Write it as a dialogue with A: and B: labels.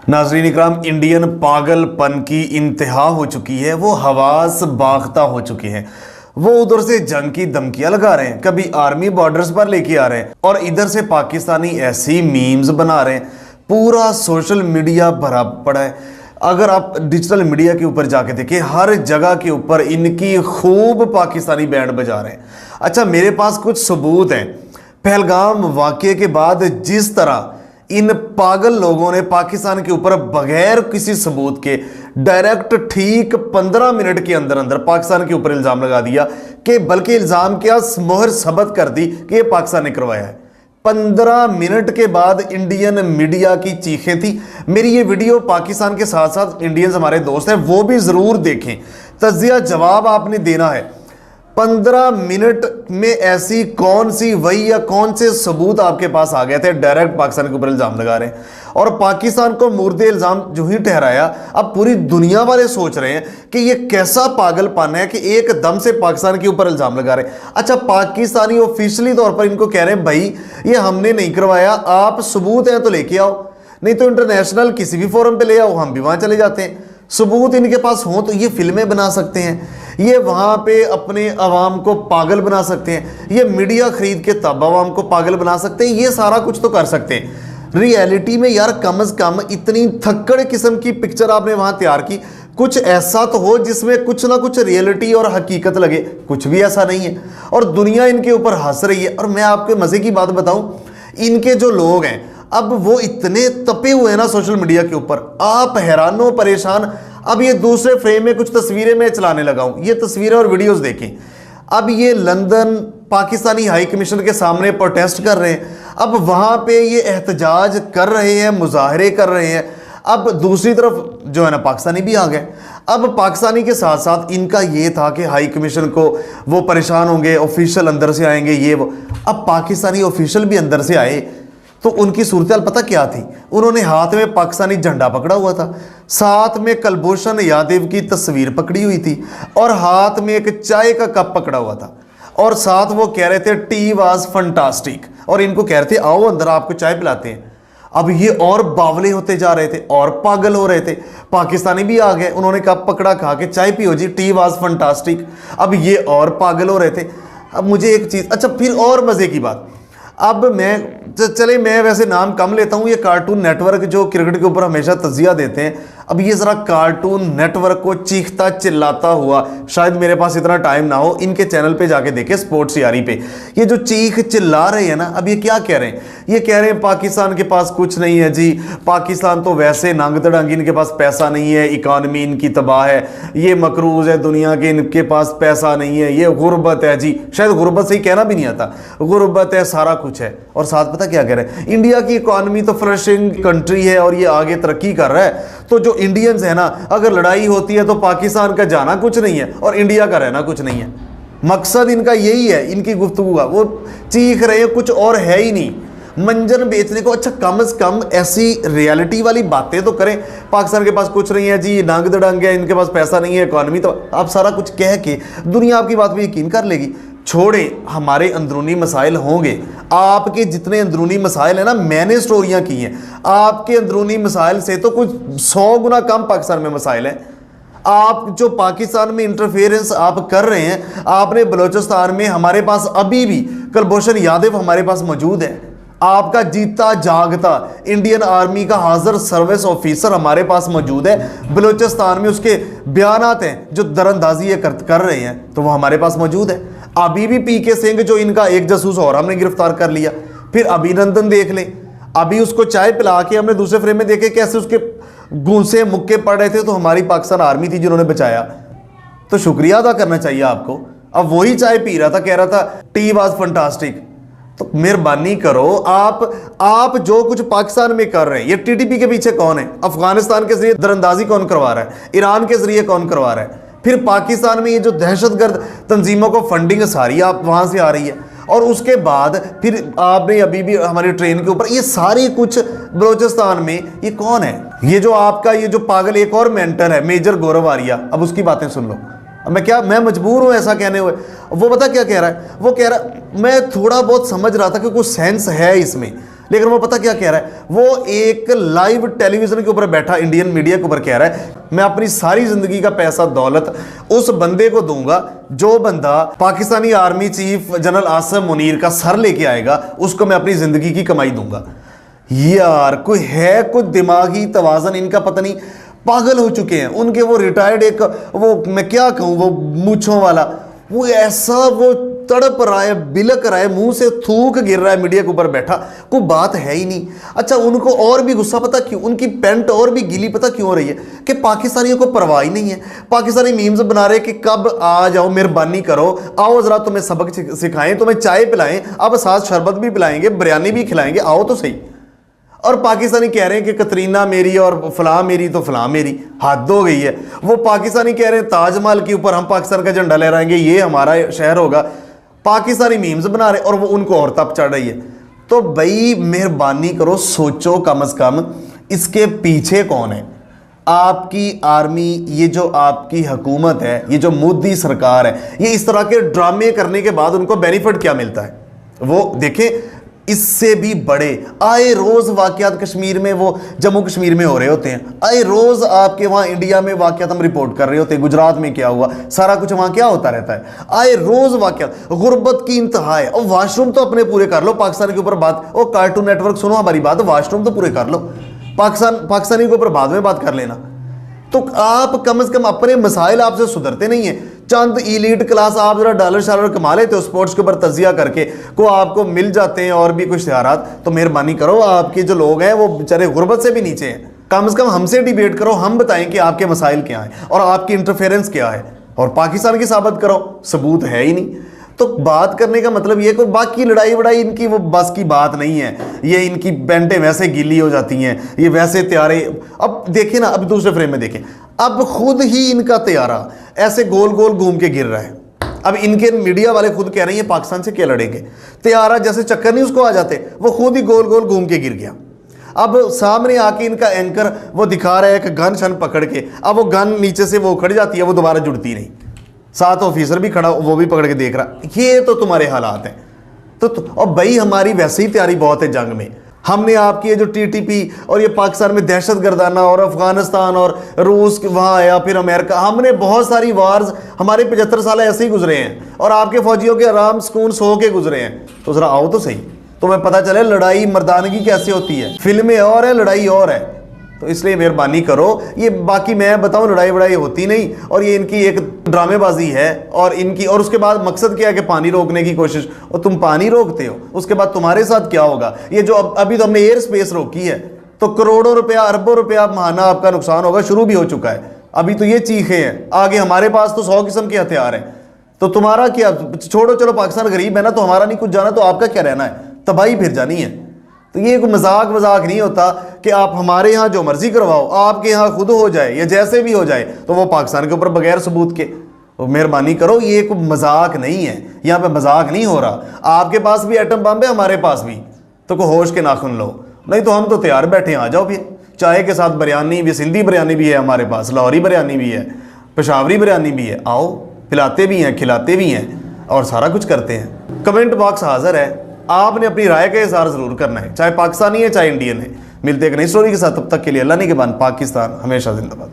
A: नाज़रीन इकराम, इंडियन पागलपन की इंतहा हो चुकी है। वो हवास बाख्ता हो चुके हैं। वो उधर से जंग की धमकियां लगा रहे हैं, कभी आर्मी बॉर्डर्स पर लेके आ रहे हैं और इधर से पाकिस्तानी ऐसी मीम्स बना रहे हैं। पूरा सोशल मीडिया भरा पड़ा है। अगर आप डिजिटल मीडिया के ऊपर जाके देखें, हर जगह के ऊपर इनकी खूब पाकिस्तानी बैंड बजा रहे हैं। अच्छा, मेरे पास कुछ सबूत हैं। पहलगाम वाक़े के बाद जिस तरह इन पागल लोगों ने पाकिस्तान के ऊपर बगैर किसी सबूत के डायरेक्ट ठीक 15 मिनट के अंदर अंदर पाकिस्तान के ऊपर इल्ज़ाम लगा दिया कि बल्कि इल्ज़ाम क्या, मोहर सबत कर दी कि ये पाकिस्तान ने करवाया है। 15 मिनट के बाद इंडियन मीडिया की चीखें थी। मेरी ये वीडियो पाकिस्तान के साथ साथ इंडियंस हमारे दोस्त हैं, वो भी ज़रूर देखें। तज्जिया जवाब आपने देना है। 15 मिनट में ऐसी कौन सी वही या कौन से सबूत आपके पास आ गए थे डायरेक्ट पाकिस्तान के ऊपर इल्ज़ाम लगा रहे हैं। और पाकिस्तान को मुर्दे इल्ज़ाम जो ही ठहराया, अब पूरी दुनिया वाले सोच रहे हैं कि ये कैसा पागलपन है कि एकदम से पाकिस्तान के ऊपर इल्ज़ाम लगा रहे हैं। अच्छा, पाकिस्तानी ऑफिशियली तौर पर इनको कह रहे हैं भाई ये हमने नहीं करवाया, आप सबूत हैं तो लेके आओ, नहीं तो इंटरनेशनल किसी भी फोरम पे ले आओ, हम भी वहाँ चले जाते हैं। सबूत इनके पास हो तो ये फिल्में बना सकते हैं, ये वहाँ पे अपने अवाम को पागल बना सकते हैं, ये मीडिया खरीद के तब अवाम को पागल बना सकते हैं, ये सारा कुछ तो कर सकते हैं। रियलिटी में यार कम से कम इतनी थक्कड़ किस्म की पिक्चर आपने वहाँ तैयार की, कुछ ऐसा तो हो जिसमें कुछ ना कुछ रियलिटी और हकीकत लगे। कुछ भी ऐसा नहीं है और दुनिया इनके ऊपर हंस रही है। और मैं आपके मज़े की बात बताऊँ, इनके जो लोग हैं अब वो इतने तपे हुए हैं ना सोशल मीडिया के ऊपर, आप हैरान हो परेशान। अब ये दूसरे फ्रेम में कुछ तस्वीरें मैं चलाने लगा हूं, ये तस्वीरें और वीडियोस देखें। अब ये लंदन पाकिस्तानी हाई कमीशन के सामने प्रोटेस्ट कर रहे हैं, अब वहां पे ये एहतजाज कर रहे हैं, मुजाहरे कर रहे हैं। अब दूसरी तरफ जो है ना पाकिस्तानी भी आ गए। अब पाकिस्तानी के साथ साथ इनका ये था कि हाई कमीशन को वो परेशान होंगे, ऑफिशियल अंदर से आएंगे ये वो। अब पाकिस्तानी ऑफिशियल भी अंदर से आए तो उनकी सूरत पता क्या थी, उन्होंने हाथ में पाकिस्तानी झंडा पकड़ा हुआ था, साथ में कुलभूषण यादव की तस्वीर पकड़ी हुई थी और हाथ में एक चाय का कप पकड़ा हुआ था और साथ वो कह रहे थे टी वाज फंटास्टिक और इनको कह रहे थे आओ अंदर आपको चाय पिलाते हैं। अब ये और बावले होते जा रहे थे और पागल हो रहे थे। पाकिस्तानी भी आ गए, उन्होंने कप पकड़ा, कहा कि चाय पियो जी, टी वाज फंटास्टिक। अब ये और पागल हो रहे थे। अब मुझे एक चीज़, अच्छा फिर और मज़े की बात, अब मैं वैसे नाम कम लेता हूँ, ये कार्टून नेटवर्क जो क्रिकेट के ऊपर हमेशा तजिया देते हैं, अब ये ज़रा कार्टून नेटवर्क को चीखता चिल्लाता हुआ, शायद मेरे पास इतना टाइम ना हो, इनके चैनल पे जाके देखें स्पोर्ट्स यारी पे, ये जो चीख चिल्ला रहे हैं ना, अब ये क्या कह रहे हैं, ये कह रहे हैं पाकिस्तान के पास कुछ नहीं है जी, पाकिस्तान तो वैसे नांग तड़ंग, इनके पास पैसा नहीं है, इकानमी इनकी तबाह है, ये मकरूज है दुनिया के, इनके पास पैसा नहीं है, ये गुर्बत है जी, शायद गुर्बत से ही कहना भी नहीं आता, गुर्बत है, सारा कुछ है। और साथ पता क्या कह रहे हैं, इंडिया की इकानमी तो फ्लरिशिंग कंट्री है और ये आगे तरक्की कर रहा है, तो जो इंडियंस है ना, अगर लड़ाई होती है तो पाकिस्तान का जाना कुछ नहीं है और इंडिया का रहना कुछ नहीं है। मकसद इनका यही है, इनकी गुफ्तगू का, वो चीख रहे हैं, कुछ और है ही नहीं मंजर बेचने को। अच्छा, कम से कम ऐसी रियलिटी वाली बातें तो करें, पाकिस्तान के पास कुछ नहीं है जी, नांग दड़ंग है, इनके पास पैसा नहीं है, इकॉनमी तो, आप सारा कुछ कह के दुनिया आपकी बात पे यकीन कर लेगी। छोड़े, हमारे अंदरूनी मसाइल होंगे, आपके जितने अंदरूनी मसाइल हैं ना, मैंने स्टोरियां की हैं, आपके अंदरूनी मसाइल से तो कुछ 100 गुना कम पाकिस्तान में मसाइल हैं। आप जो पाकिस्तान में इंटरफेरेंस आप कर रहे हैं, आपने बलूचिस्तान में, हमारे पास अभी भी कुलभूषण यादव हमारे पास मौजूद है, आपका जीता जागता इंडियन आर्मी का हाजिर सर्विस ऑफिसर हमारे पास मौजूद है बलूचिस्तान में, उसके बयानात हैं जो दरअंदाजी ये कर रहे हैं, तो वो हमारे पास मौजूद है। अभी भी पीके सिंह जो इनका एक जासूस और हमने गिरफ्तार कर लिया, फिर अभिनंदन देख लें, अभी उसको चाय पिला के हमने दूसरे फ्रेम में देखे कैसे उसके गूंसे मुक्के पड़ रहे थे, तो हमारी पाकिस्तान आर्मी थी जिन्होंने बचाया, तो शुक्रिया अदा करना चाहिए आपको। अब वही चाय पी रहा था, कह रहा था टी वाज फंटास्टिक। तो मेहरबानी करो, आप जो कुछ पाकिस्तान में कर रहे हैं, ये टीटीपी के पीछे कौन है, अफगानिस्तान के जरिए दरअंदाजी कौन करवा रहा है, ईरान के जरिए कौन करवा रहा है, फिर पाकिस्तान में ये जो दहशतगर्द तंजीमों को फंडिंग सारी आप वहां से आ रही है, और उसके बाद फिर आपने अभी भी हमारी ट्रेन के ऊपर ये सारी कुछ बलूचिस्तान में, ये कौन है, ये जो आपका ये जो पागल एक और मेंटर है मेजर गौरव आर्या, अब उसकी बातें सुन लो। मैं मजबूर हूं ऐसा कहने हुए। वो पता क्या कह रहा है, वो कह रहा, मैं थोड़ा बहुत समझ रहा था कि कुछ सेंस है इसमें, लेकिन वो पता क्या कह रहा है, वो एक लाइव टेलीविजन के ऊपर बैठा इंडियन मीडिया के ऊपर कह रहा है मैं अपनी सारी जिंदगी का पैसा दौलत उस बंदे को दूंगा जो बंदा Pakistani army chief general Asim Munir का सर लेके आएगा, उसको मैं अपनी जिंदगी की कमाई दूंगा। यार कोई है, कोई दिमागी तवाज़न इनका पता नहीं, पागल हो चुके हैं। उनके वो रिटायर्ड एक वो मैं क्या कहूँ, वो मूंछों वाला, वो ऐसा वो तड़प रहा है, बिलक रहा है, मुंह से थूक गिर रहा है मीडिया के ऊपर बैठा, कोई बात है ही नहीं। अच्छा उनको और भी गुस्सा पता क्यों, उनकी पेंट और भी गीली पता क्यों हो रही है कि पाकिस्तानियों को परवाह ही नहीं है। पाकिस्तानी मीम्स बना रहे कि कब आ जाओ, मेहरबानी करो, आओ जरा तुम्हें सबक सिखाएं, तुम्हें चाय पिलाएं, अब साथ शरबत भी पिलाएंगे, बिरयानी भी खिलाएंगे, आओ तो सही। और पाकिस्तानी कह रहे हैं कि कतरीना मेरी और फलां मेरी तो फलां मेरी, हद हो गई है। वो पाकिस्तानी कह रहे हैं ताजमहल के ऊपर हम पाकिस्तान का झंडा लहराएंगे, ये हमारा शहर होगा। पाकिस्तानी मीम्स बना रहे और वो उनको और तप चढ़ रही है। तो भाई मेहरबानी करो, सोचो कम से कम इसके पीछे कौन है। आपकी आर्मी, ये जो आपकी हुकूमत है, ये जो मोदी सरकार है, ये इस तरह के ड्रामे करने के बाद उनको बेनिफिट क्या मिलता है वो देखें। इससे भी बड़े आए रोज वाकयात कश्मीर में, वो जम्मू कश्मीर में हो रहे होते हैं, आए रोज आपके वहां इंडिया में वाकयात हम रिपोर्ट कर रहे होते हैं, गुजरात में क्या हुआ, सारा कुछ वहां क्या होता रहता है, आए रोज वाकयात। गुर्बत की इंतहा है। और वाशरूम तो अपने पूरे कर लो, पाकिस्तान के ऊपर बात, ओ कार्टून नेटवर्क सुनो हमारी बात, वाशरूम तो पूरे कर लो, पाकिस्तानी के ऊपर बाद में बात कर लेना। तो आप कम से कम अपने मसाइल आपसे सुधरते नहीं है। चंद इलीट क्लास आप जरा डॉलर शालर कमा लेते हो स्पोर्ट्स के ऊपर तजिया करके, को आपको मिल जाते हैं और भी कुछ इश्तिहारात, तो मेहरबानी करो आपके जो लोग हैं वो बेचारे गुर्बत से भी नीचे हैं, कम से कम हमसे डिबेट करो, हम बताएं कि आपके मसाइल क्या हैं और आपकी इंटरफेरेंस क्या है, और पाकिस्तान की साबित करो, सबूत है ही नहीं। तो बात करने का मतलब ये कोई बाकी लड़ाई वड़ाई इनकी वो बस की बात नहीं है। ये इनकी पेंटें वैसे गीली हो जाती हैं, ये वैसे त्यारे। अब देखें ना, अब दूसरे फ्रेम में देखें, अब खुद ही इनका त्यारा ऐसे गोल गोल घूम के गिर रहा है। अब इनके मीडिया वाले खुद कह रहे हैं पाकिस्तान से क्या लड़ेंगे, त्यारा जैसे चक्कर नहीं उसको आ जाते, वो खुद ही गोल गोल घूम के गिर गया। अब सामने आके इनका एंकर वो दिखा रहा है कि गन शन पकड़ के, अब वो गन नीचे से वो उखड़ जाती है, वो दोबारा जुड़ती नहीं, साथ ऑफिसर भी खड़ा, वो भी पकड़ के देख रहा। ये तो तुम्हारे हालात हैं। तो और भाई हमारी वैसे ही तैयारी बहुत है जंग में। हमने आपकी ये जो टीटीपी और ये पाकिस्तान में दहशत गर्दाना और अफगानिस्तान और रूस वहाँ आया, फिर अमेरिका, हमने बहुत सारी वार्स, हमारे 75 साल ऐसे ही गुजरे हैं और आपके फौजियों के आराम सुकून सो के गुजरे हैं। तो जरा आओ तो सही, तुम्हें पता चले लड़ाई मर्दानगी कैसे होती है। फिल्में और है, लड़ाई और है। तो इसलिए मेहरबानी करो, ये बाकी मैं बताऊं लड़ाई वड़ाई होती नहीं, और ये इनकी एक ड्रामेबाजी है, और इनकी, और उसके बाद मकसद क्या है कि पानी रोकने की कोशिश, और तुम पानी रोकते हो, उसके बाद तुम्हारे साथ क्या होगा। ये जो अभी तो हमने एयर स्पेस रोकी है, तो करोड़ों रुपया अरबों रुपया माहाना आपका नुकसान होगा, शुरू भी हो चुका है। अभी तो ये चीखे हैं, आगे हमारे पास तो 100 किस्म के हथियार हैं। तो तुम्हारा क्या, छोड़ो, चलो पाकिस्तान गरीब है ना, तो हमारा नहीं कुछ जाना, तो आपका क्या रहना है, तबाही फिर जानी है। तो ये कोई मजाक नहीं होता कि आप हमारे यहाँ जो मर्जी करवाओ, आपके यहाँ खुद हो जाए या जैसे भी हो जाए, तो वो पाकिस्तान के ऊपर बगैर सबूत के। तो मेहरबानी करो, ये कोई मजाक नहीं है, यहाँ पे मजाक नहीं हो रहा। आपके पास भी एटम बम है, हमारे पास भी, तो कोई होश के नाखून लो, नहीं तो हम तो तैयार बैठे हैं, आ जाओ फिर। चाय के साथ बिरयानी भी, सिंधी बिरयानी भी है हमारे पास, लाहौरी बिरयानी भी है, पेशावरी बिरयानी भी है, आओ, पिलाते भी हैं, खिलाते भी हैं, और सारा कुछ करते हैं। कमेंट बॉक्स हाजिर है, आपने अपनी राय का इज़हार ज़रूर करना है, चाहे पाकिस्तानी है चाहे इंडियन है। मिलते एक नई स्टोरी के साथ, तब तक के लिए अल्लाह ने के बाद, पाकिस्तान हमेशा जिंदाबाद।